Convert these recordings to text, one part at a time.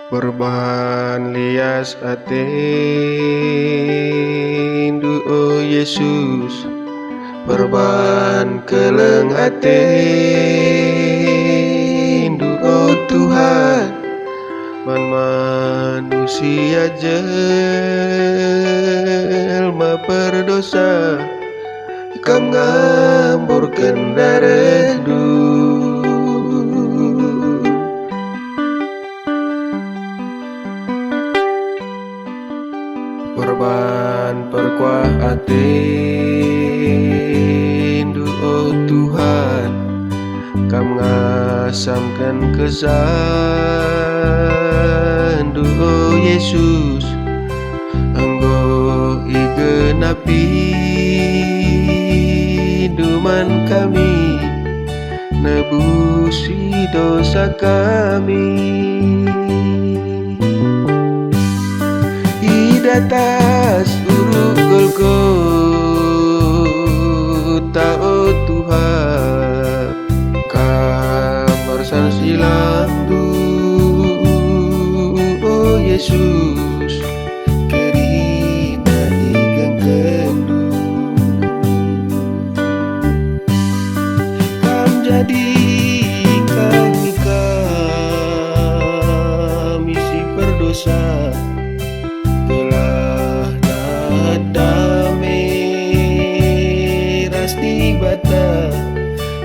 Berbahan lias atendu oh Yesus, berbahan keleng atendu oh Tuhan. Man manusia jelma berdosa, Kam ngamburkan daredu. Korban perkuah atendu oh Tuhan, Kam ngasamkan kesandu oh Yesus, Enggo igenapi duman kami, nebusi dosa kami. Di atas uruk Golgota oh Tuhan, Kam silam du oh Yesus, kerina igeng kendu. Kam jadi kami si berdosa, telah damai rasti bata,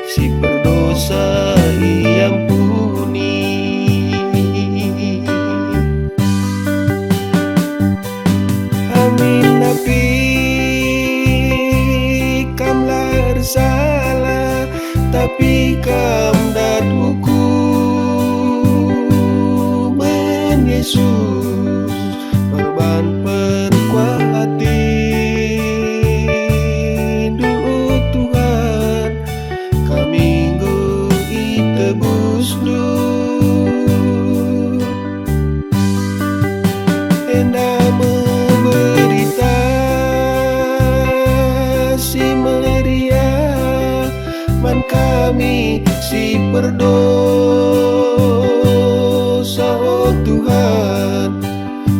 si berdosa iampuni. Amin napi Kam lar salah, tapi Kam dat hukuman Yesus, korban perkuah atendu oh Tuhan, kami nggo itebus du. Enda memberita si meriah, man kami si berdosa oh Tuhan,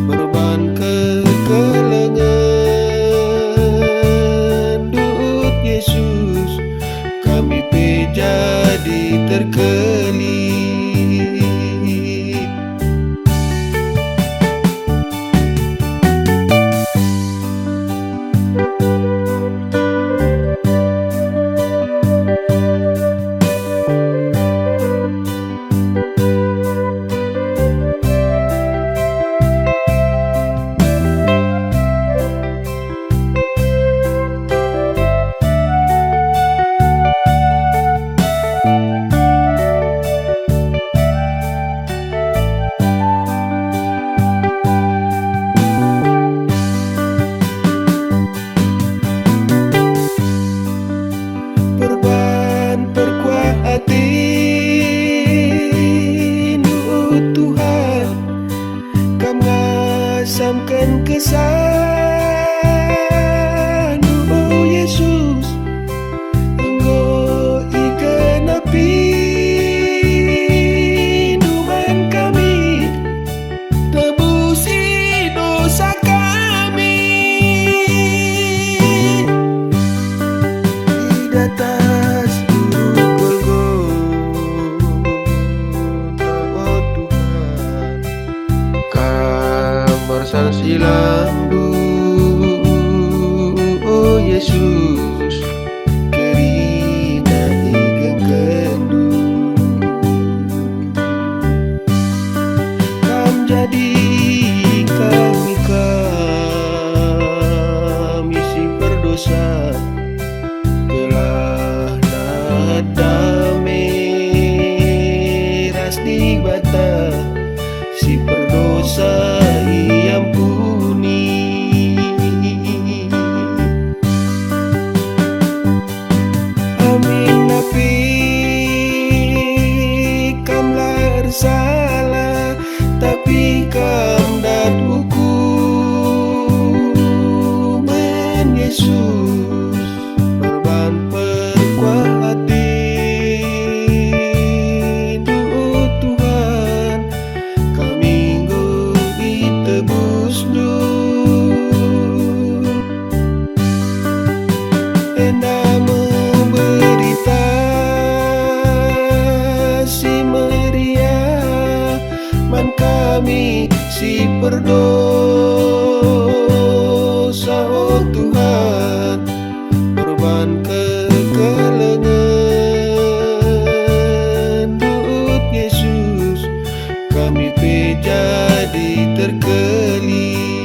korban kekelengan duut Yesus, kami jadi terkelip. Berban perkuah atendu oh Tuhan, Kam ngasamkan kesandu oh Yesus, Enggo igenapi duman kami, tebusi dosa kami. Di atas uruk Golgota oh Tuhan, Kam silam du oh Yesus, kerina igeng kendu. Kam jadi kami si berdosa, telah damai rasti bata, si berdosa iampuni. Amin napi Kam lar salah, tapi Kam Man kami si berdosa, oh Tuhan, korban kekelengan. Duhut Yesus, kami pe jadi terkeli.